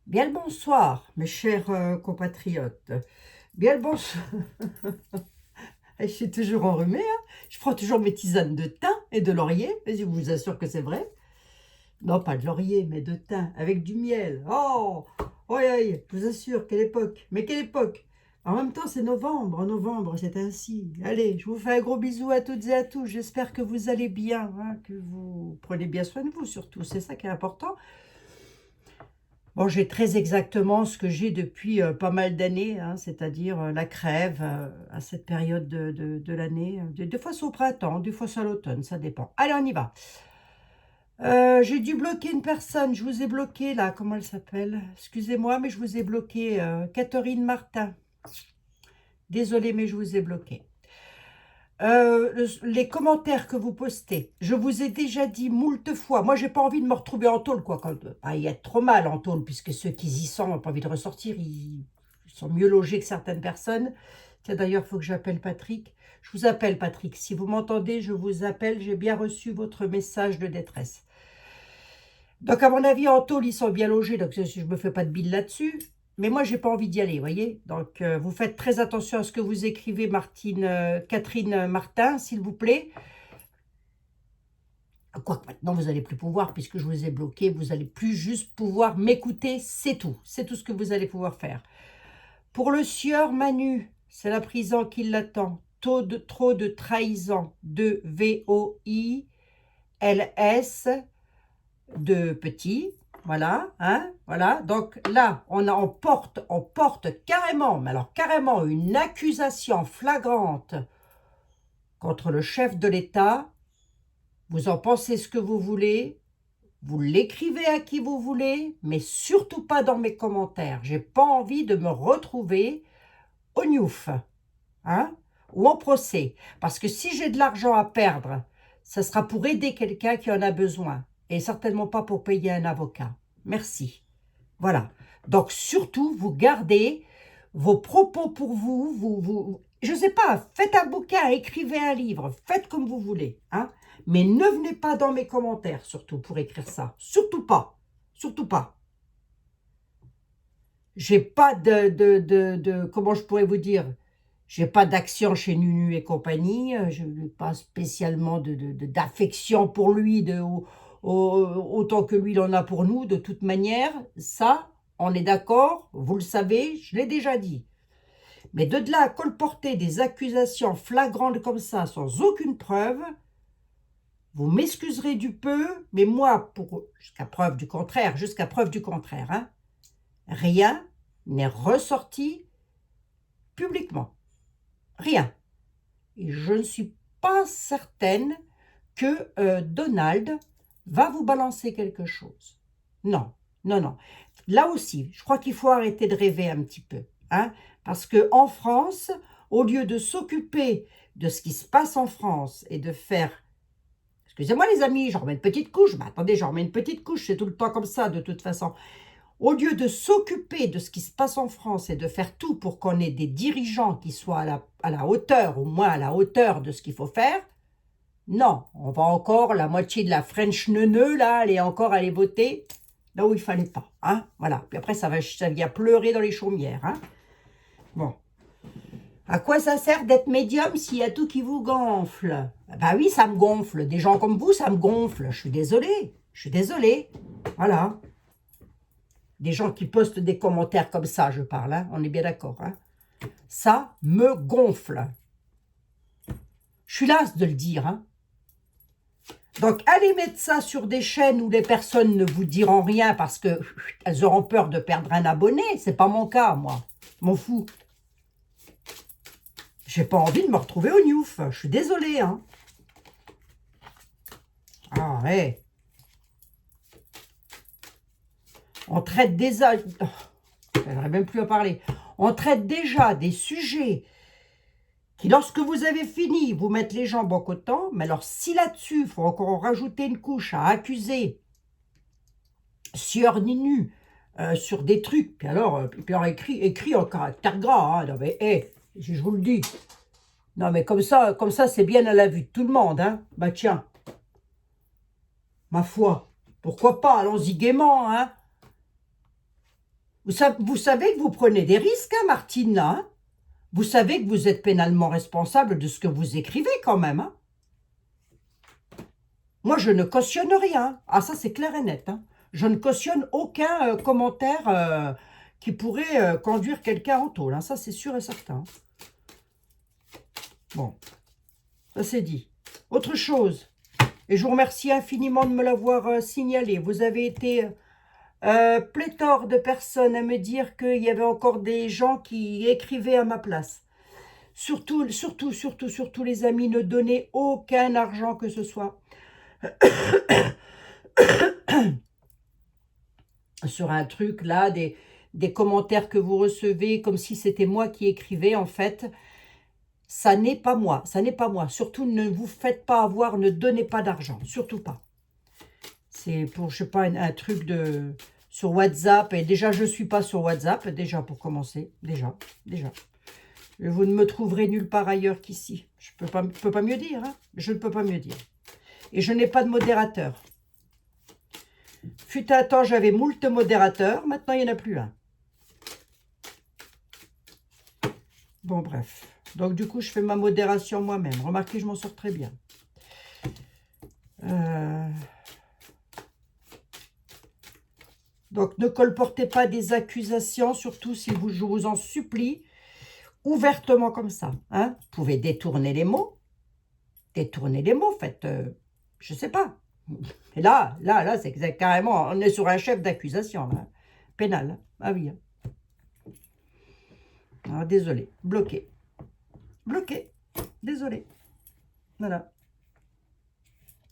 Bien le bonsoir, mes chers compatriotes. Bien le bonsoir. Je suis toujours enrhumée, hein. Je prends toujours mes tisanes de thym et de laurier. Et je vous assure que c'est vrai. Non, pas de laurier, mais de thym, avec du miel. Oh, oui, oui, je vous assure, quelle époque. Mais quelle époque. En même temps, c'est novembre. En novembre, c'est ainsi. Allez, je vous fais un gros bisou à toutes et à tous. J'espère que vous allez bien, hein, que vous prenez bien soin de vous surtout. C'est ça qui est important. Bon, j'ai très exactement ce que j'ai depuis pas mal d'années, hein, c'est-à-dire la crève à cette période de l'année. Des fois c'est au printemps, des fois c'est à l'automne, ça dépend. Allez, on y va. J'ai dû bloquer une personne, je vous ai bloqué là, comment elle s'appelle? Excusez-moi, mais je vous ai bloqué, Catherine Martin. Désolée, mais je vous ai bloqué. Les commentaires que vous postez, je vous ai déjà dit moult fois, moi j'ai pas envie de me retrouver en tôle, quoi, quand, il y a trop mal en tôle, puisque ceux qui y sont n'ont pas envie de ressortir, ils sont mieux logés que certaines personnes. Tiens, d'ailleurs, il faut que j'appelle Patrick. Je vous appelle Patrick, si vous m'entendez, je vous appelle, j'ai bien reçu votre message de détresse. Donc à mon avis, en tôle, ils sont bien logés, donc je ne me fais pas de bile là-dessus. Mais moi, j'ai pas envie d'y aller, vous voyez. Donc, vous faites très attention à ce que vous écrivez, Catherine Martin, s'il vous plaît. Quoique maintenant, vous n'allez plus pouvoir, puisque je vous ai bloqué, vous n'allez plus juste pouvoir m'écouter, c'est tout. C'est tout ce que vous allez pouvoir faire. Pour le sieur Manu, c'est la prison qui l'attend. Trop de trahison, de VOILS, de petit, voilà, hein, voilà. Donc là, on porte carrément, mais alors carrément une accusation flagrante contre le chef de l'État. Vous en pensez ce que vous voulez, vous l'écrivez à qui vous voulez, mais surtout pas dans mes commentaires. J'ai pas envie de me retrouver au Newf, hein, ou en procès. Parce que si j'ai de l'argent à perdre, ça sera pour aider quelqu'un qui en a besoin, et certainement pas pour payer un avocat. Merci. Voilà. Donc surtout, vous gardez vos propos pour vous, je ne sais pas, faites un bouquin, écrivez un livre, faites comme vous voulez, hein. Mais ne venez pas dans mes commentaires, surtout, pour écrire ça. Surtout pas. Surtout pas. J'ai pas comment je pourrais vous dire, j'ai pas d'action chez Nunu et compagnie, je n'ai pas spécialement d'affection pour lui, autant que lui il en a pour nous, de toute manière, ça, on est d'accord, vous le savez, je l'ai déjà dit. Mais de là à colporter des accusations flagrantes comme ça, sans aucune preuve, vous m'excuserez du peu, mais moi, jusqu'à preuve du contraire, hein, rien n'est ressorti publiquement. Rien. Et je ne suis pas certaine que Donald va vous balancer quelque chose. Non, non, non. Là aussi, je crois qu'il faut arrêter de rêver un petit peu, hein, parce qu'en France, au lieu de s'occuper de ce qui se passe en France et de faire... Excusez-moi les amis, j'en remets une petite couche. Mais attendez, j'en remets une petite couche, c'est tout le temps comme ça de toute façon. Au lieu de s'occuper de ce qui se passe en France et de faire tout pour qu'on ait des dirigeants qui soient à la hauteur, au moins à la hauteur de ce qu'il faut faire, non, on va encore, la moitié de la French neuneu, là, elle est encore allée voter là où il fallait pas, hein, voilà. Puis après, ça vient pleurer dans les chaumières, hein. Bon. À quoi ça sert d'être médium s'il y a tout qui vous gonfle? Ben oui, ça me gonfle. Des gens comme vous, ça me gonfle. Je suis désolée. Je suis désolée. Voilà. Des gens qui postent des commentaires comme ça, je parle, hein, on est bien d'accord, hein. Ça me gonfle. Je suis lasse de le dire, hein. Donc, allez mettre ça sur des chaînes où les personnes ne vous diront rien parce qu'elles auront peur de perdre un abonné. C'est pas mon cas, moi. Je m'en fous. J'ai pas envie de me retrouver au Newf. Je suis désolée, hein. Ah, ouais. On traite des... Oh, j'aimerais même plus à parler. On traite déjà des sujets qui, lorsque vous avez fini, vous mettent les jambes en coton. Mais alors, si là-dessus, il faut encore en rajouter une couche à accuser Sieur Ninu sur des trucs, puis alors écrit en caractère gras, hein, non mais, je vous le dis. Non mais comme ça c'est bien à la vue de tout le monde, hein. Bah tiens, ma foi, pourquoi pas, allons-y gaiement, hein. Vous savez que vous prenez des risques, hein, Martine, là, hein? Vous savez que vous êtes pénalement responsable de ce que vous écrivez, quand même, hein? Moi, je ne cautionne rien. Ah, ça, c'est clair et net, hein. Je ne cautionne aucun commentaire qui pourrait conduire quelqu'un en tôle, hein. Ça, c'est sûr et certain. Bon, ça, c'est dit. Autre chose, et je vous remercie infiniment de me l'avoir signalé. Vous avez été pléthore de personnes à me dire qu'il y avait encore des gens qui écrivaient à ma place. Surtout, les amis, ne donnez aucun argent que ce soit. Sur un truc, là, des commentaires que vous recevez, comme si c'était moi qui écrivais, en fait, ça n'est pas moi, ça n'est pas moi. Surtout, ne vous faites pas avoir, ne donnez pas d'argent, surtout pas. C'est pour, je sais pas, un truc de sur WhatsApp, et déjà, je suis pas sur WhatsApp, déjà, pour commencer, déjà. Vous ne me trouverez nulle part ailleurs qu'ici. Je peux pas mieux dire, hein. Je ne peux pas mieux dire. Et je n'ai pas de modérateur. Fut un temps, j'avais moult modérateurs. Maintenant, il n'y en a plus un. Bon, bref. Donc, du coup, je fais ma modération moi-même. Remarquez, je m'en sors très bien. Donc, ne colportez pas des accusations, surtout si je vous en supplie, ouvertement comme ça. Hein. Vous pouvez détourner les mots. Faites, je sais pas. Et là, c'est carrément, on est sur un chef d'accusation, hein, pénal. Ah oui. Alors, désolé, bloqué. Désolé. Voilà.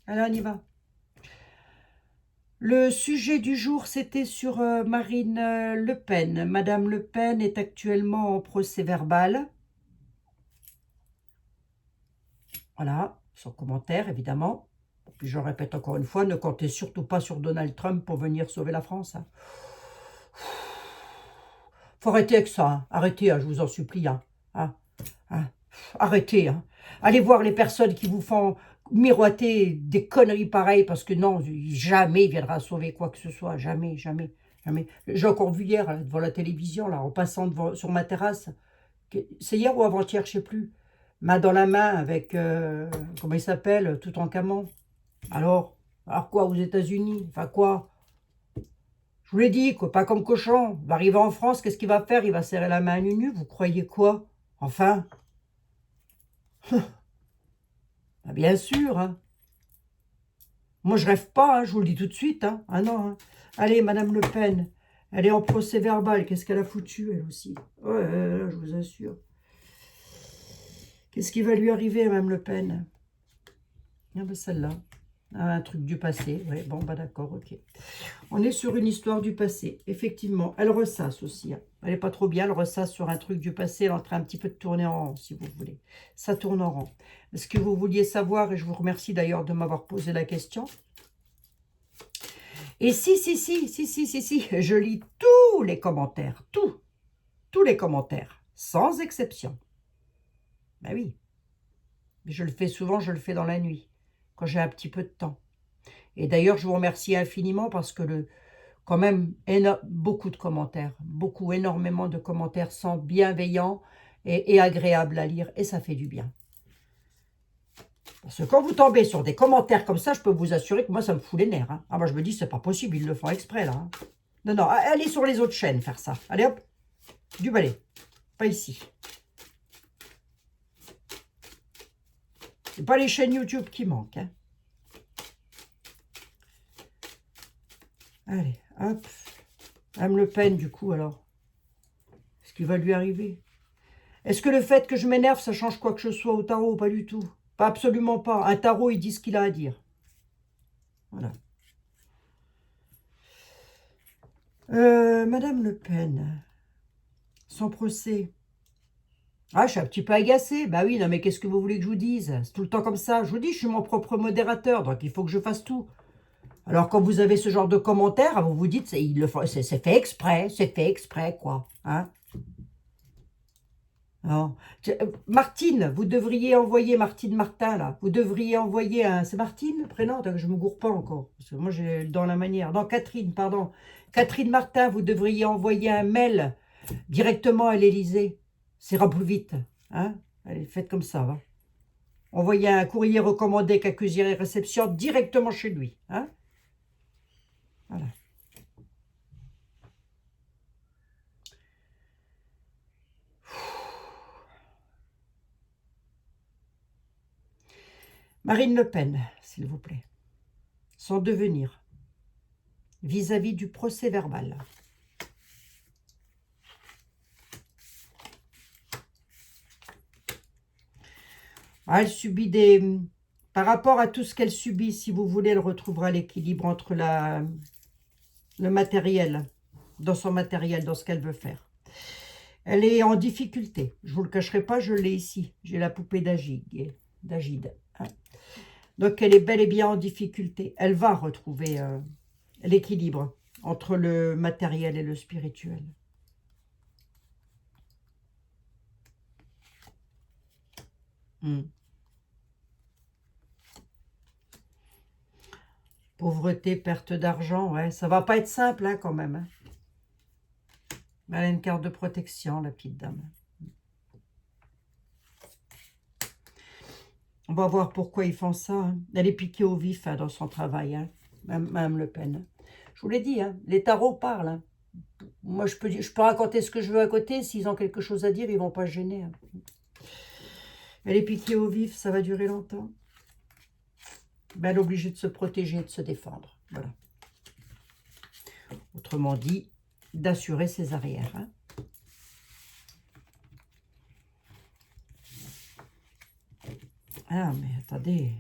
Allez, on y va. Le sujet du jour, c'était sur Marine Le Pen. Madame Le Pen est actuellement en procès verbal. Voilà, son commentaire, évidemment. Puis je répète encore une fois, ne comptez surtout pas sur Donald Trump pour venir sauver la France. Hein. Faut arrêter avec ça. Hein. Arrêtez, hein, je vous en supplie. Hein. Arrêtez. Hein. Allez voir les personnes qui vous font miroiter des conneries pareilles, parce que non, jamais il viendra sauver quoi que ce soit. Jamais. J'ai encore vu hier, là, devant la télévision, là, en passant sur ma terrasse. C'est hier ou avant-hier, je ne sais plus. Main dans la main avec, comment il s'appelle, Toutankhamon. Alors quoi, aux États-Unis? Enfin quoi? Je vous l'ai dit, quoi, pas comme cochon. Il va arriver en France, qu'est-ce qu'il va faire? Il va serrer la main à Nunu, vous croyez quoi? Enfin. Ah, bien sûr, hein. Moi, je rêve pas, hein, je vous le dis tout de suite. Hein. Ah non. Hein. Allez, Madame Le Pen, elle est en procès verbal. Qu'est-ce qu'elle a foutu, elle aussi? Ouais, je vous assure. Qu'est-ce qui va lui arriver à Madame Le Pen? Ah ben celle-là. Ah, un truc du passé. Oui, bon, bah d'accord, ok. On est sur une histoire du passé, effectivement. Elle ressasse aussi. Hein. Elle n'est pas trop bien, elle ressasse sur un truc du passé. Elle est en train un petit peu de tourner en rond, si vous voulez. Ça tourne en rond. Est-ce que vous vouliez savoir, et je vous remercie d'ailleurs de m'avoir posé la question. Et si, je lis tous les commentaires, tous les commentaires, sans exception. Ben oui. Je le fais souvent, je le fais dans la nuit, quand j'ai un petit peu de temps. Et d'ailleurs, je vous remercie infiniment parce que quand même, beaucoup de commentaires, énormément de commentaires sont bienveillants et agréables à lire, et ça fait du bien. Parce que quand vous tombez sur des commentaires comme ça, je peux vous assurer que moi, ça me fout les nerfs. Hein. Ah, moi, je me dis, c'est pas possible, ils le font exprès, là. Hein. Non, allez sur les autres chaînes faire ça. Allez, hop, du balai. Pas ici. C'est pas les chaînes YouTube qui manquent. Hein. Allez, hop. Madame Le Pen, du coup, alors. Qu'est-ce qui va lui arriver? Est-ce que le fait que je m'énerve, ça change quoi que ce soit au tarot? Pas du tout. Pas absolument pas. Un tarot, il dit ce qu'il a à dire. Voilà. Madame Le Pen, son procès. Ah, je suis un petit peu agacée. Bah oui, non, mais qu'est-ce que vous voulez que je vous dise? C'est tout le temps comme ça. Je vous dis, je suis mon propre modérateur, donc il faut que je fasse tout. Alors, quand vous avez ce genre de commentaires, vous vous dites, c'est fait exprès, quoi. Hein? Non. Martine, vous devriez envoyer, Martine Martin, là, vous devriez envoyer un... C'est Martine, le prénom? Je ne me gourre pas encore, parce que moi, j'ai dans la manière... Non, Catherine, pardon. Catherine Martin, vous devriez envoyer un mail directement à l'Élysée. Ça ira plus vite. Hein? Allez, faites comme ça. Hein? Envoyez un courrier recommandé qu'accusierait réception directement chez lui. Hein? Voilà. Marine Le Pen, s'il vous plaît. Son devenir vis-à-vis du procès verbal. Ah, elle subit des... Par rapport à tout ce qu'elle subit, si vous voulez, elle retrouvera l'équilibre entre le matériel, dans son matériel, dans ce qu'elle veut faire. Elle est en difficulté. Je ne vous le cacherai pas, je l'ai ici. J'ai la poupée d'Agide. Hein. Donc, elle est bel et bien en difficulté. Elle va retrouver l'équilibre entre le matériel et le spirituel. Pauvreté, perte d'argent, ouais, ça va pas être simple hein, quand même. Hein. Elle a une carte de protection, la petite dame. On va voir pourquoi ils font ça. Hein. Elle est piquée au vif hein, dans son travail, hein. Même Le Pen. Je vous l'ai dit, hein, les tarots parlent. Hein. Moi, je peux raconter ce que je veux à côté. S'ils ont quelque chose à dire, ils vont pas se gêner. Hein. Elle est piquée au vif, ça va durer longtemps. Ben, elle est obligée de se protéger, de se défendre. Voilà. Autrement dit, d'assurer ses arrières. Hein. Ah, mais attendez.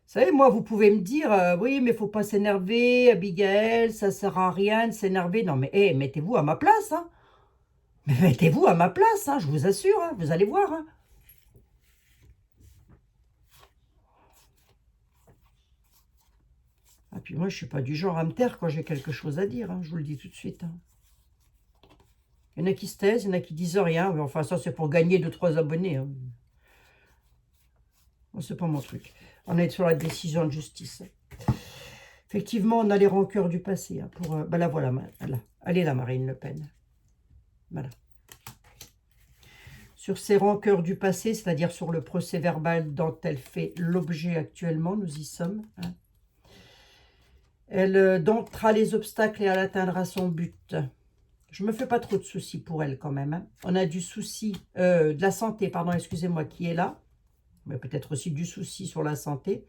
Vous savez, moi, vous pouvez me dire, oui, mais il ne faut pas s'énerver, Abigail, ça ne sert à rien de s'énerver. Non, mais mettez-vous à ma place. Hein. Mais mettez-vous à ma place, hein, je vous assure. Hein, vous allez voir. Hein. Ah, puis moi, je ne suis pas du genre à me taire quand j'ai quelque chose à dire. Hein, je vous le dis tout de suite. Hein. Il y en a qui se taisent, il y en a qui disent rien. Mais enfin, ça, c'est pour gagner 2-3 abonnés. Hein. C'est pas mon truc. On est sur la décision de justice. Effectivement, on a les rancœurs du passé. Hein, pour, ben là, voilà. Elle est là, Marine Le Pen. Voilà. Sur ces rancœurs du passé, c'est-à-dire sur le procès verbal dont elle fait l'objet actuellement, nous y sommes. Hein. Elle domptera les obstacles et elle atteindra son but. Je ne me fais pas trop de soucis pour elle quand même. Hein. On a du souci, de la santé, pardon, excusez-moi, qui est là. Mais peut-être aussi du souci sur la santé.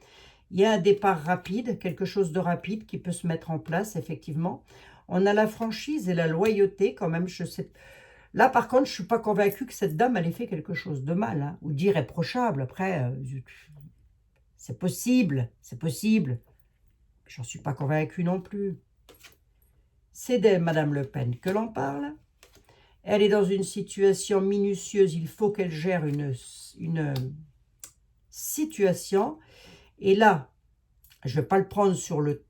Il y a un départ rapide, quelque chose de rapide qui peut se mettre en place, effectivement. On a la franchise et la loyauté quand même, je sais. Là, par contre, je ne suis pas convaincue que cette dame, elle ait fait quelque chose de mal, hein, ou d'irréprochable. Après, c'est possible, c'est possible. J'en suis pas convaincue non plus. C'est de Madame Le Pen que l'on parle. Elle est dans une situation minutieuse, il faut qu'elle gère une situation. Et là, je ne vais pas le prendre sur le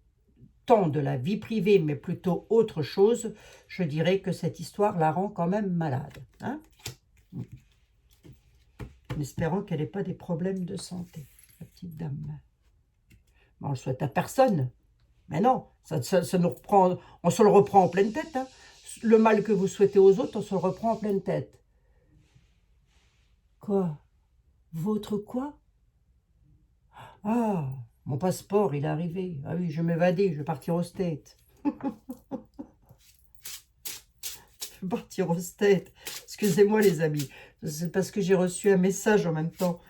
temps de la vie privée, mais plutôt autre chose, je dirais que cette histoire la rend quand même malade. Hein, en espérant qu'elle n'ait pas des problèmes de santé, la petite dame. On ne le souhaite à personne. Mais non, ça nous reprend, on se le reprend en pleine tête. Hein. Le mal que vous souhaitez aux autres, on se le reprend en pleine tête. Quoi? Votre quoi? Ah, mon passeport, il est arrivé. Ah oui, je vais m'évader, je vais partir aux States. Je vais partir aux States. Excusez-moi les amis, c'est parce que j'ai reçu un message en même temps.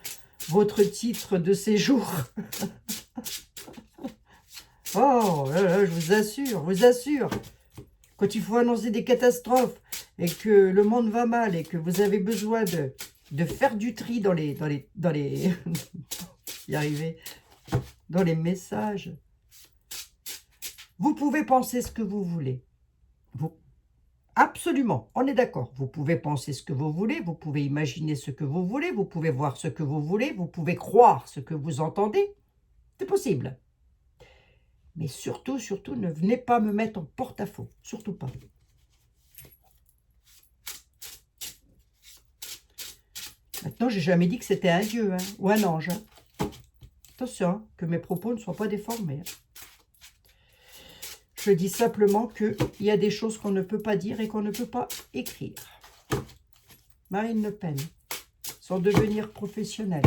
Votre titre de séjour. Oh, là, là, je vous assure. Quand il faut annoncer des catastrophes et que le monde va mal et que vous avez besoin de faire du tri dans les y arriver, dans les messages. Vous pouvez penser ce que vous voulez. Absolument, on est d'accord. Vous pouvez penser ce que vous voulez, vous pouvez imaginer ce que vous voulez, vous pouvez voir ce que vous voulez, vous pouvez croire ce que vous entendez. C'est possible. Mais surtout, ne venez pas me mettre en porte-à-faux. Surtout pas. Maintenant, j'ai jamais dit que c'était un dieu hein, ou un ange. Hein. Attention, hein, que mes propos ne soient pas déformés. Hein. Je dis simplement qu'il y a des choses qu'on ne peut pas dire et qu'on ne peut pas écrire. Marine Le Pen, sans devenir professionnelle.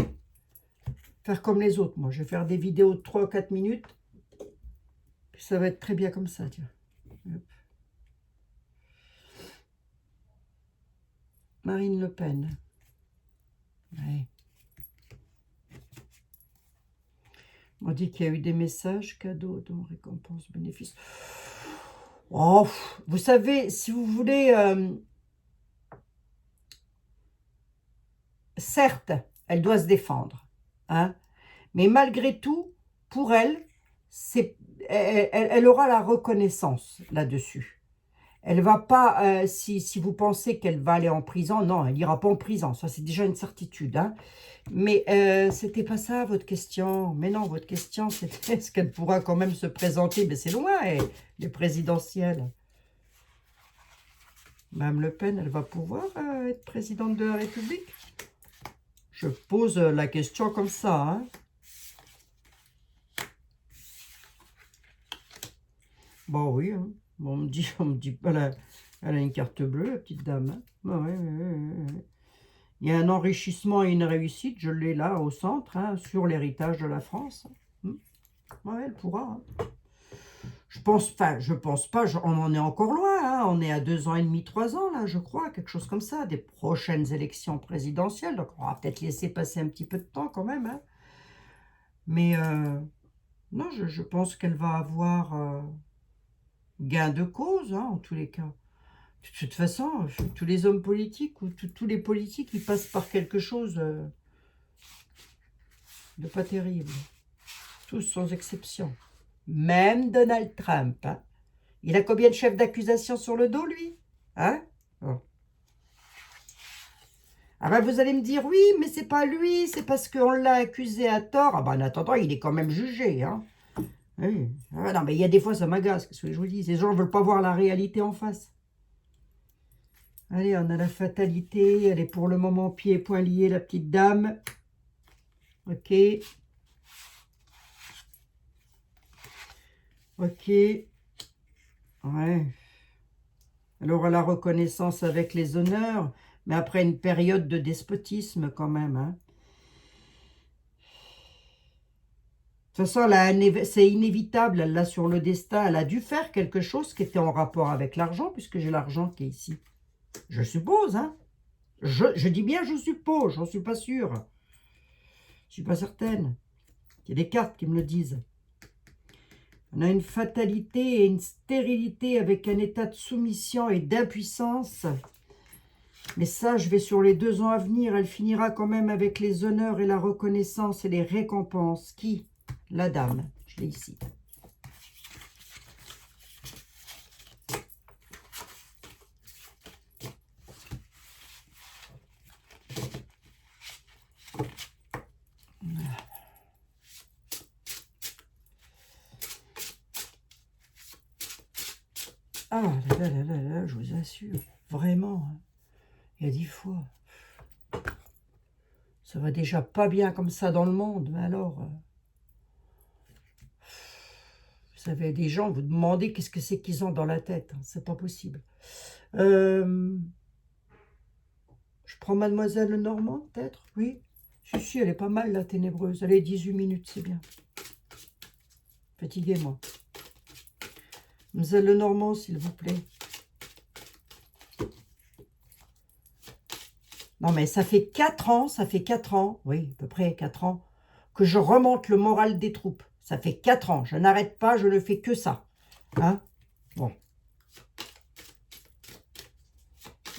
Faire comme les autres, moi. Je vais faire des vidéos de 3 ou 4 minutes. Ça va être très bien comme ça, tiens. Hop. Marine Le Pen. Ouais. On dit qu'il y a eu des messages, cadeaux, dons, récompenses, bénéfices. Oh, vous savez, si vous voulez, certes, elle doit se défendre, hein, mais malgré tout, pour elle, elle aura la reconnaissance là-dessus. Elle va pas, si vous pensez qu'elle va aller en prison, non, elle n'ira pas en prison, ça c'est déjà une certitude, hein. Mais c'était pas ça votre question. Mais non, votre question c'était est-ce qu'elle pourra quand même se présenter? Mais c'est loin, les présidentielles. Mme Le Pen, elle va pouvoir être présidente de la République? Je pose la question comme ça, hein. Bon, oui, hein. Bon, on me dit, elle a une carte bleue, la petite dame, hein. Ah, ouais, ouais, ouais, ouais. Il y a un enrichissement et une réussite, je l'ai là au centre, hein, sur l'héritage de la France. Ouais, elle pourra, hein. Je pense pas, on en est encore loin, hein, on est à 2 ans et demi, 3 ans, là, je crois, quelque chose comme ça, des prochaines élections présidentielles, donc on va peut-être laisser passer un petit peu de temps quand même, hein. Mais non, je pense qu'elle va avoir gain de cause, hein, en tous les cas. De toute façon, tous les hommes politiques, ou tous les politiques, ils passent par quelque chose de pas terrible. Tous sans exception. Même Donald Trump, hein. Il a combien de chefs d'accusation sur le dos, lui? Hein? Oh. Ah ben vous allez me dire, oui, mais c'est pas lui, c'est parce qu'on l'a accusé à tort. Ah ben en attendant, il est quand même jugé, hein. Oui. Ah non, mais il y a des fois, ça m'agace, qu'est-ce que je vous dis? Ces gens ne veulent pas voir la réalité en face. Allez, on a la fatalité, elle est pour le moment pieds et poings liés, la petite dame. Ok. Ok. Ouais. Elle aura la reconnaissance avec les honneurs, mais après une période de despotisme quand même, hein. De toute façon, c'est inévitable, elle l'a sur le destin. Elle a dû faire quelque chose qui était en rapport avec l'argent, puisque j'ai l'argent qui est ici. Je suppose, hein. Je dis bien je suppose, j'en suis pas sûre. Je suis pas certaine. Il y a des cartes qui me le disent. On a une fatalité et une stérilité avec un état de soumission et d'impuissance. Mais ça, je vais sur les 2 ans à venir. Elle finira quand même avec les honneurs et la reconnaissance et les récompenses. Qui? La dame. Je l'ai ici. Ah là là là là là, je vous assure. Vraiment. Hein. Il y a 10 fois. Ça va déjà pas bien comme ça dans le monde. Mais alors... vous savez, des gens, vous demandez qu'est-ce que c'est qu'ils ont dans la tête. Hein, c'est pas possible. Je prends Mademoiselle Lenormand, peut-être? Oui. Si, elle est pas mal, la ténébreuse. Elle est 18 minutes, c'est bien. Fatiguez-moi. Mademoiselle Lenormand, s'il vous plaît. Non, mais ça fait 4 ans, oui, à peu près 4 ans, que je remonte le moral des troupes. Ça fait 4 ans. Je n'arrête pas, je ne fais que ça. Hein? Bon.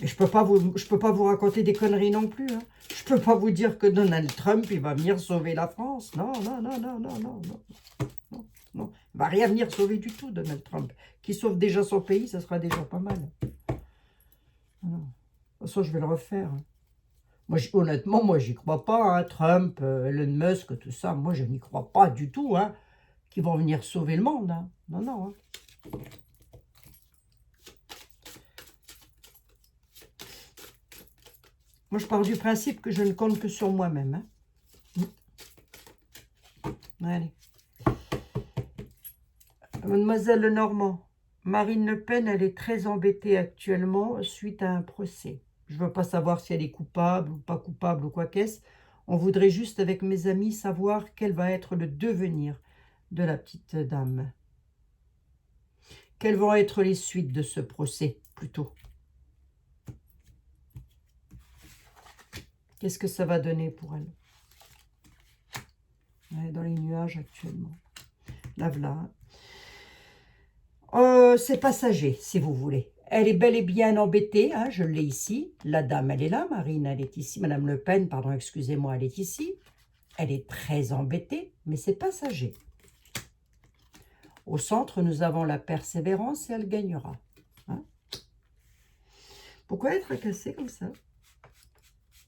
Et je peux pas vous raconter des conneries non plus. Hein. Je peux pas vous dire que Donald Trump, il va venir sauver la France. Non, non, non, non, non, non, non, non, non. Il va rien venir sauver du tout, Donald Trump. Qui sauve déjà son pays, ça sera déjà pas mal. Non. De toute façon, je vais le refaire. Moi, honnêtement, moi, j'y crois pas. Hein. Trump, Elon Musk, tout ça, moi, je n'y crois pas du tout. Hein, qu'ils vont venir sauver le monde. Hein. Non, non. Hein. Moi, je pars du principe que je ne compte que sur moi-même. Hein. Allez. Mademoiselle Lenormand, Marine Le Pen, elle est très embêtée actuellement suite à un procès. Je ne veux pas savoir si elle est coupable ou pas coupable ou quoi qu'est-ce. On voudrait juste, avec mes amis, savoir quel va être le devenir de la petite dame. Quelles vont être les suites de ce procès, plutôt? Qu'est-ce que ça va donner pour elle? Elle est dans les nuages actuellement. La voilà. C'est passager, si vous voulez. Elle est bel et bien embêtée, hein, je l'ai ici. La dame, elle est là, Marine, elle est ici. Madame Le Pen, pardon, excusez-moi, elle est ici. Elle est très embêtée, mais c'est passager. Au centre, nous avons la persévérance et elle gagnera. Hein. Pourquoi être tracassée comme ça?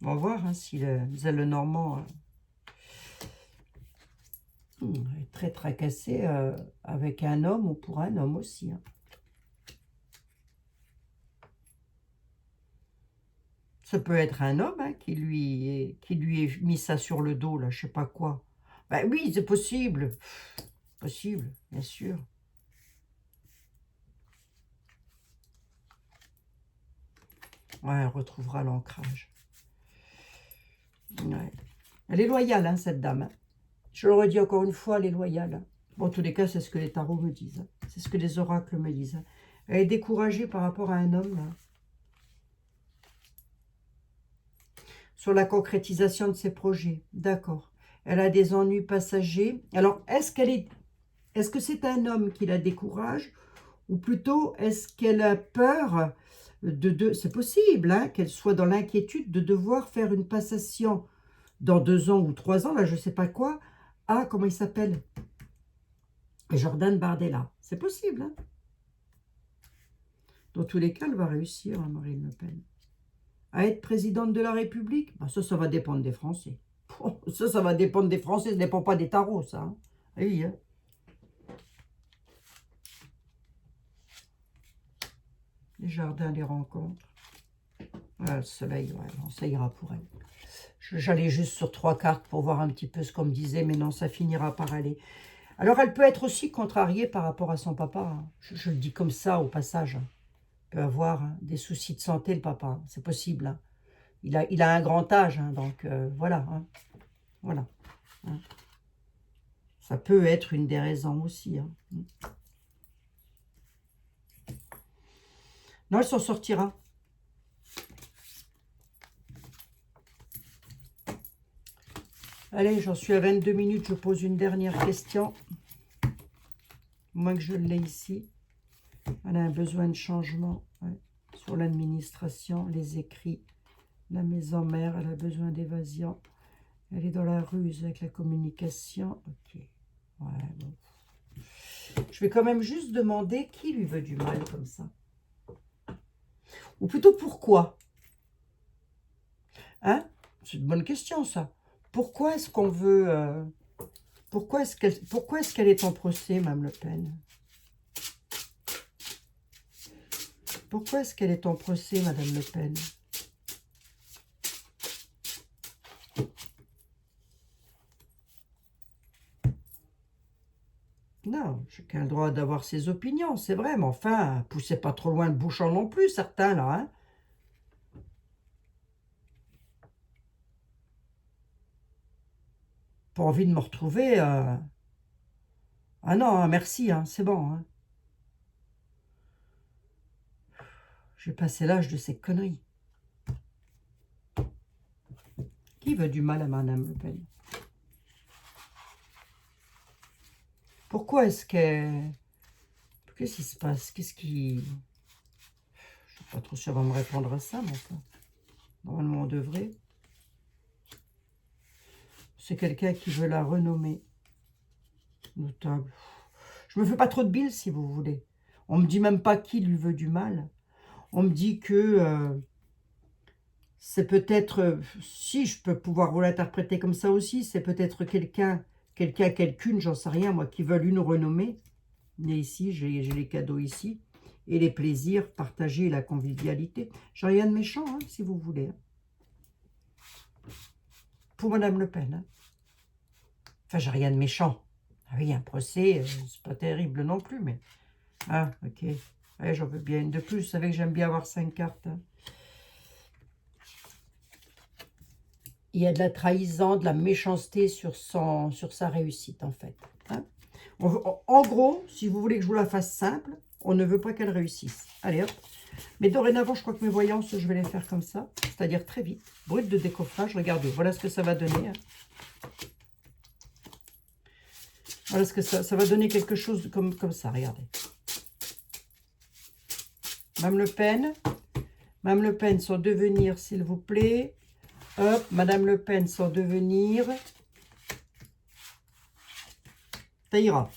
On va voir hein, si le Normand est très tracassé avec un homme ou pour un homme aussi. Hein. Ça peut être un homme hein, qui lui ait mis ça sur le dos, là, je sais pas quoi. Ben oui, c'est possible. Possible, bien sûr. Ouais, elle retrouvera l'ancrage. Ouais. Elle est loyale, hein, cette dame. Hein. Je le redis encore une fois, elle est loyale. Hein. Bon, en tous les cas, c'est ce que les tarots me disent. Hein. C'est ce que les oracles me disent. Hein. Elle est découragée par rapport à un homme, là. Sur la concrétisation de ses projets. D'accord. Elle a des ennuis passagers. Alors, est-ce que c'est un homme qui la décourage ou plutôt est-ce qu'elle a peur c'est possible, hein, qu'elle soit dans l'inquiétude de devoir faire une passation dans 2 ans ou 3 ans, là, je ne sais pas quoi, à, comment il s'appelle? Jordan Bardella. C'est possible, hein. Dans tous les cas, elle va réussir, hein, Marine Le Pen. À être présidente de la République, ben ça va dépendre des Français. Ça va dépendre des Français, ça ne dépend pas des tarots, ça. Hein. Oui, hein. Les jardins, les rencontres. Le soleil, ouais, bon, ça ira pour elle. J'allais juste sur 3 cartes pour voir un petit peu ce qu'on me disait, mais non, ça finira par aller. Alors, elle peut être aussi contrariée par rapport à son papa. Hein. Je le dis comme ça, au passage. Il peut avoir hein, des soucis de santé, le papa. Hein. C'est possible. Hein. Il a un grand âge, hein, donc voilà. Hein. Voilà. Hein. Ça peut être une des raisons aussi. Hein. Non, elle s'en sortira. Allez, j'en suis à 22 minutes. Je pose une dernière question. Moins que je l'ai ici. Elle a un besoin de changement ouais. Sur l'administration, les écrits. La maison mère, elle a besoin d'évasion. Elle est dans la ruse avec la communication. Ok. Ouais, bon. Je vais quand même juste demander qui lui veut du mal comme ça. Ou plutôt pourquoi. Hein? C'est une bonne question ça. Pourquoi est-ce qu'on veut... pourquoi est-ce qu'elle est en procès, Mme Le Pen? Pourquoi est-ce qu'elle est en procès, Madame Le Pen? Non, chacun a le droit d'avoir ses opinions, c'est vrai, mais enfin, poussez pas trop loin le bouchon non plus, certains, là, hein. Pas envie de me retrouver... Ah non, hein, merci, hein, c'est bon, hein. J'ai passé l'âge de ces conneries. Qui veut du mal à Madame Le Pen? Pourquoi est-ce qu'elle... Qu'est-ce qui se passe? Qu'est-ce qui... Je suis pas trop sûre, elle va me répondre à ça, mais enfin... Normalement, on devrait. C'est quelqu'un qui veut la renommer. Notable. Je me fais pas trop de billes, si vous voulez. On me dit même pas qui lui veut du mal. On me dit que... c'est peut-être... si, je peux pouvoir vous l'interpréter comme ça aussi. C'est peut-être quelqu'une, j'en sais rien, moi, qui veulent une renommée. Mais ici, j'ai les cadeaux ici. Et les plaisirs partagés et la convivialité. J'ai rien de méchant, hein, si vous voulez. Hein. Pour Madame Le Pen. Hein. Enfin, j'ai rien de méchant. Ah oui, un procès, c'est pas terrible non plus, mais... Ah, ok. Ouais, j'en veux bien une de plus. Vous savez que j'aime bien avoir 5 cartes. Hein. Il y a de la trahison, de la méchanceté sur sa réussite, en fait. Hein. En gros, si vous voulez que je vous la fasse simple, on ne veut pas qu'elle réussisse. Allez, hop. Mais dorénavant, je crois que mes voyances, je vais les faire comme ça, c'est-à-dire très vite. Brut de décoffrage, regardez, voilà ce que ça va donner. Hein. Voilà ce que ça va donner quelque chose comme ça, regardez. Madame Le Pen, sans devenir, s'il vous plaît. Hop, Madame Le Pen, sans devenir. Ça ira.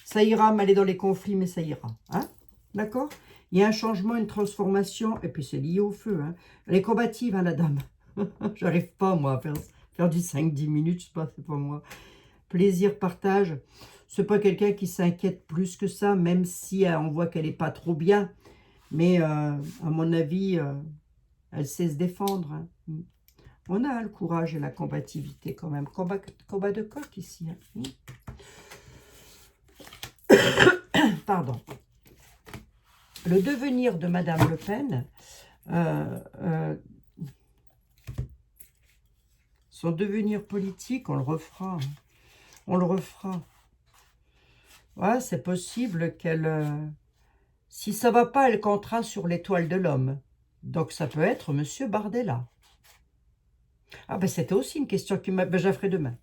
Ça ira m'aller dans les conflits, mais ça ira. Hein? D'accord? Il y a un changement, une transformation, et puis c'est lié au feu. Hein. Elle est combative, hein, la dame. J'arrive pas, moi, à faire du 5-10 minutes, je sais pas, c'est pas moi. Plaisir, partage. C'est pas quelqu'un qui s'inquiète plus que ça, même si on voit qu'elle est pas trop bien. Mais à mon avis, elle sait se défendre. Hein. On a le courage et la combativité quand même. Combat de coq ici. Hein. Pardon. Le devenir de Madame Le Pen, son devenir politique, on le refera. Hein. On le refera. Ouais, c'est possible qu'elle... si ça va pas, elle comptera sur l'étoile de l'homme. Donc ça peut être Monsieur Bardella. Ah ben c'était aussi une question qui m'a... Ben, je la ferai demain.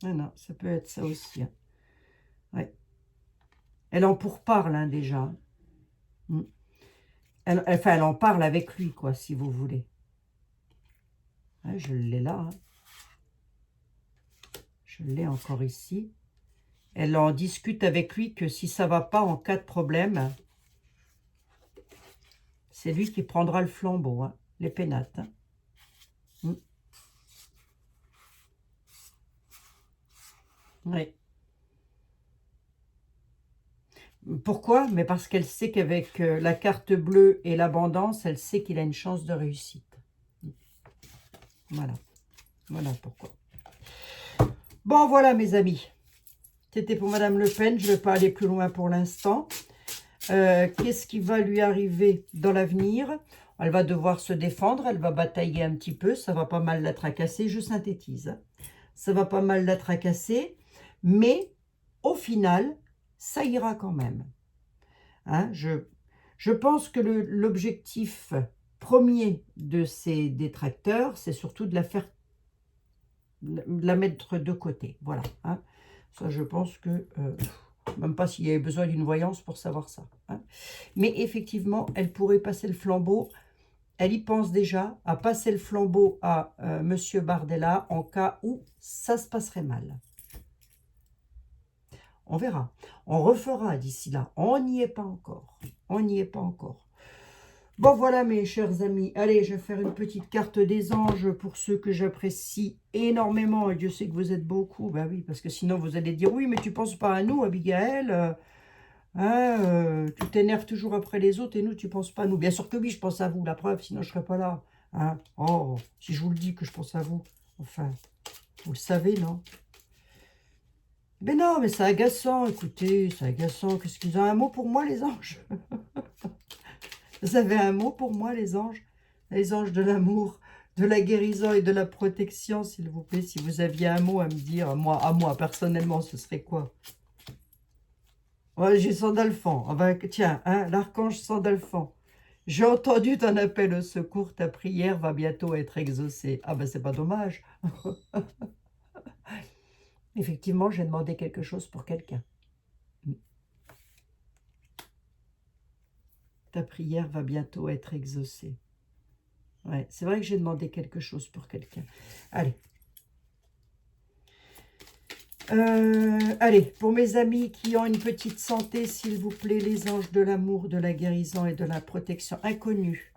Ah non, ça peut être ça aussi. Hein. Ouais. Elle en pourparle hein, déjà. Elle en parle avec lui, quoi, si vous voulez. Ouais, je l'ai là. Hein. Je l'ai encore ici. Elle en discute avec lui que si ça va pas en cas de problème, c'est lui qui prendra le flambeau, hein, les pénates. Hein. Oui. Pourquoi? Mais parce qu'elle sait qu'avec la carte bleue et l'abondance, elle sait qu'il a une chance de réussite. Voilà. Voilà pourquoi. Bon, voilà mes amis. C'était pour Madame Le Pen. Je ne vais pas aller plus loin pour l'instant. Qu'est-ce qui va lui arriver dans l'avenir? Elle va devoir se défendre. Elle va batailler un petit peu. Ça va pas mal la tracasser. Je synthétise. Ça va pas mal la tracasser. Mais au final, ça ira quand même. Hein, je pense que l'objectif premier de ces détracteurs, c'est surtout de la mettre de côté. Voilà. Hein. Ça, je pense que... même pas s'il y avait besoin d'une voyance pour savoir ça. Hein. Mais effectivement, elle pourrait passer le flambeau. Elle y pense déjà à passer le flambeau à Monsieur Bardella en cas où ça se passerait mal. On verra. On refera d'ici là. On n'y est pas encore. On n'y est pas encore. Bon, voilà mes chers amis. Allez, je vais faire une petite carte des anges pour ceux que j'apprécie énormément. Et Dieu sait que vous êtes beaucoup. Ben oui, parce que sinon vous allez dire, oui, mais tu ne penses pas à nous, Abigail. Tu t'énerves toujours après les autres et nous, tu ne penses pas à nous. Bien sûr que oui, je pense à vous. La preuve, sinon je ne serais pas là. Hein. Oh, si je vous le dis que je pense à vous. Enfin, vous le savez, non? Mais non, mais c'est agaçant, écoutez, c'est agaçant. Qu'est-ce qu'ils ont un mot pour moi, les anges? Vous avez un mot pour moi, les anges? Les anges de l'amour, de la guérison et de la protection, s'il vous plaît. Si vous aviez un mot à me dire, à moi, personnellement, ce serait quoi? Ouais, j'ai Sandalphon. Ah ben, tiens, hein, l'archange Sandalphon. J'ai entendu ton appel au secours, ta prière va bientôt être exaucée. Ah ben, c'est pas dommage. Effectivement, j'ai demandé quelque chose pour quelqu'un. Ta prière va bientôt être exaucée. Ouais, c'est vrai que j'ai demandé quelque chose pour quelqu'un. Allez. Allez, pour mes amis qui ont une petite santé, s'il vous plaît, les anges de l'amour, de la guérison et de la protection inconnue.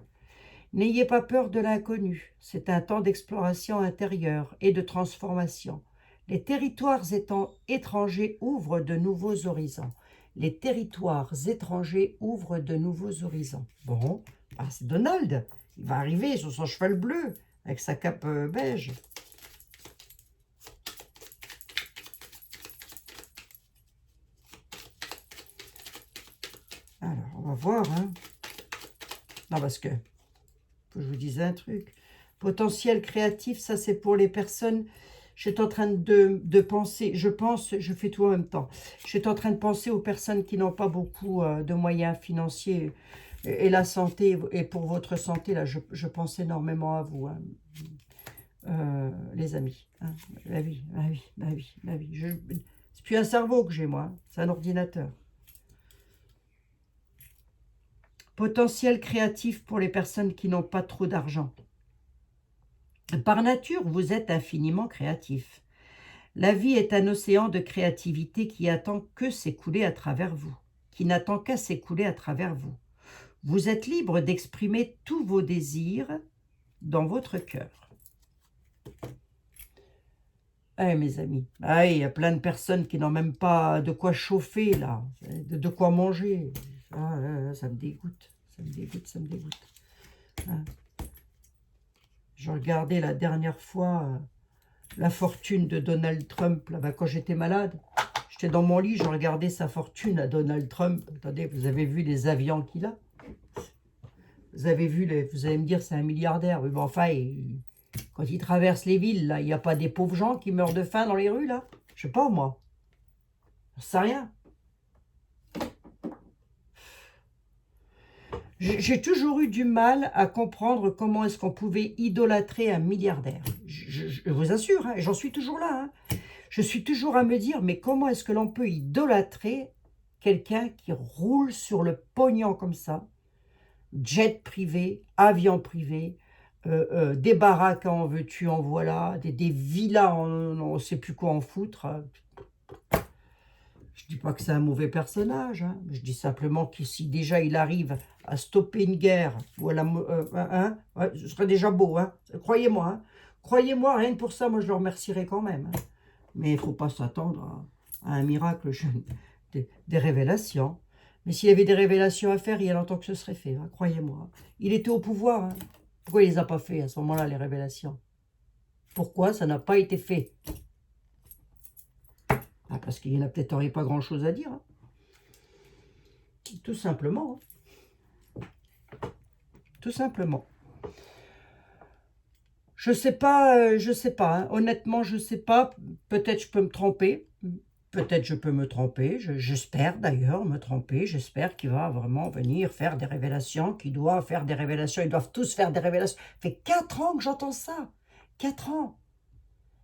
N'ayez pas peur de l'inconnu. C'est un temps d'exploration intérieure et de transformation. Les territoires étrangers ouvrent de nouveaux horizons. Les territoires étrangers ouvrent de nouveaux horizons. Bon, c'est Donald. Il va arriver sur son cheval bleu, avec sa cape beige. Alors, on va voir, hein. Non, parce que, faut que je vous dise un truc. Potentiel créatif, ça c'est pour les personnes. Je suis en train de penser, je fais tout en même temps. Je suis en train de penser aux personnes qui n'ont pas beaucoup de moyens financiers et la santé, et pour votre santé, là, je pense énormément à vous, hein, les amis. Hein. Bah oui, bah oui, bah oui, bah oui. C'est plus un cerveau que j'ai, moi, hein. C'est un ordinateur. Potentiel créatif pour les personnes qui n'ont pas trop d'argent. Par nature, vous êtes infiniment créatif. La vie est un océan de créativité qui attend que s'écouler à travers vous, qui n'attend qu'à s'écouler à travers vous. Vous êtes libre d'exprimer tous vos désirs dans votre cœur. Eh mes amis, ah, il y a plein de personnes qui n'ont même pas de quoi chauffer là, de quoi manger. Ah, ça me dégoûte, ça me dégoûte, ça me dégoûte. Hein. Je regardais la dernière fois la fortune de Donald Trump, là, quand j'étais malade. J'étais dans mon lit, je regardais sa fortune à Donald Trump. Attendez, vous avez vu les avions qu'il a? Vous avez vu, vous allez me dire, c'est un milliardaire. Mais bon, enfin, quand il traverse les villes, là, il n'y a pas des pauvres gens qui meurent de faim dans les rues, là? Je sais pas, moi. Je sais rien. J'ai toujours eu du mal à comprendre comment est-ce qu'on pouvait idolâtrer un milliardaire. Je vous assure, hein, j'en suis toujours là. Hein. Je suis toujours à me dire, mais comment est-ce que l'on peut idolâtrer quelqu'un qui roule sur le pognon comme ça? Jet privé, avion privé, des baraques en veux-tu, en voilà, des villas, on ne sait plus quoi en foutre. Je ne dis pas que c'est un mauvais personnage, hein. Je dis simplement que si déjà il arrive à stopper une guerre, ou à la, hein, ouais, ce serait déjà beau, hein. Croyez-moi. Hein. Croyez-moi, rien que pour ça, moi je le remercierais quand même. Hein. Mais il ne faut pas s'attendre à un miracle, des révélations. Mais s'il y avait des révélations à faire, il y a longtemps que ce serait fait, hein, croyez-moi. Il était au pouvoir. Hein. Pourquoi il ne les a pas fait à ce moment-là, les révélations? Pourquoi ça n'a pas été fait? Ah, parce qu'il n'y en a peut-être pas grand-chose à dire. Hein. Tout simplement. Hein. Tout simplement. Je sais pas, je sais pas. Hein. Honnêtement, je sais pas. Peut-être je peux me tromper. Peut-être je peux me tromper. J'espère d'ailleurs me tromper. J'espère qu'il va vraiment venir faire des révélations, qu'il doit faire des révélations. Ils doivent tous faire des révélations. Ça fait 4 ans que j'entends ça. 4 ans.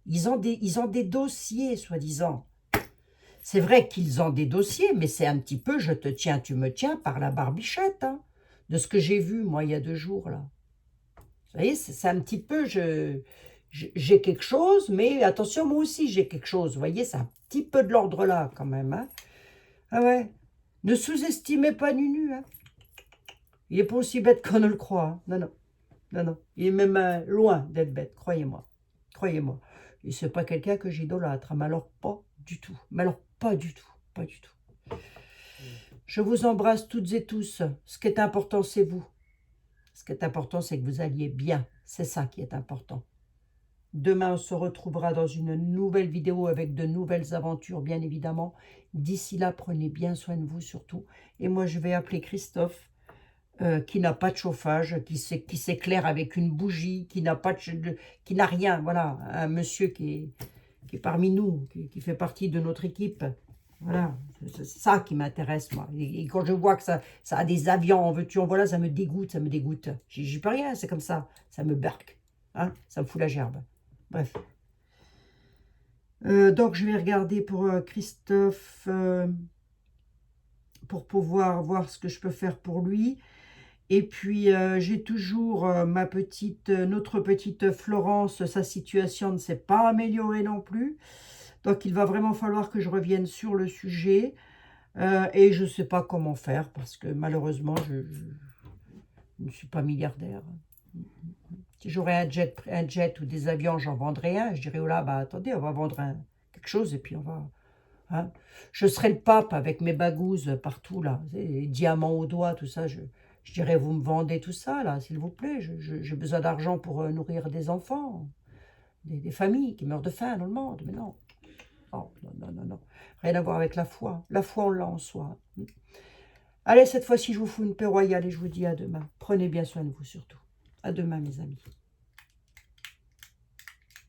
Ils ont des dossiers, soi-disant. C'est vrai qu'ils ont des dossiers, mais c'est un petit peu « je te tiens, tu me tiens » par la barbichette, hein, de ce que j'ai vu, moi, il y a 2 jours, là. Vous voyez, c'est un petit peu, j'ai quelque chose, mais attention, moi aussi, j'ai quelque chose. Vous voyez, c'est un petit peu de l'ordre là, quand même. Hein. Ah ouais. Ne sous-estimez pas Nunu. Hein. Il n'est pas aussi bête qu'on ne le croit. Hein. Non, non. Non, non. Il est même loin d'être bête, croyez-moi. Croyez-moi. Et c'est pas quelqu'un que j'idolâtre. Hein, mais alors, pas du tout. Mais alors, pas du tout. Pas du tout. Je vous embrasse toutes et tous. Ce qui est important, c'est vous. Ce qui est important, c'est que vous alliez bien. C'est ça qui est important. Demain, on se retrouvera dans une nouvelle vidéo avec de nouvelles aventures, bien évidemment. D'ici là, prenez bien soin de vous surtout. Et moi, je vais appeler Christophe, qui n'a pas de chauffage, qui s'éclaire avec une bougie, qui n'a rien. Voilà, un monsieur qui est parmi nous, qui fait partie de notre équipe. Voilà, c'est ça qui m'intéresse, moi. Et quand je vois que ça a des avions, en veux-tu, en voilà, ça me dégoûte, ça me dégoûte. J'y peux rien, c'est comme ça. Ça me barque, hein, ça me fout la gerbe. Bref. Donc, je vais regarder pour Christophe, pour pouvoir voir ce que je peux faire pour lui. Et puis, j'ai toujours notre petite Florence, sa situation ne s'est pas améliorée non plus. Donc, il va vraiment falloir que je revienne sur le sujet. Et je ne sais pas comment faire parce que malheureusement, je ne suis pas milliardaire. Si j'aurais un jet ou des avions, j'en vendrais un. Je dirais, oh là, bah, attendez, on va vendre quelque chose et puis on va... Hein. Je serai le pape avec mes bagouses partout, là. Les diamants au doigt, tout ça. Je dirais, vous me vendez tout ça, là, s'il vous plaît. J'ai besoin d'argent pour nourrir des enfants, des familles qui meurent de faim dans le monde. Mais non, oh, non, non, non, non. Rien à voir avec la foi. La foi, on l'a en soi. Allez, cette fois-ci, je vous fous une paix royale et je vous dis à demain. Prenez bien soin de vous surtout. À demain, mes amis.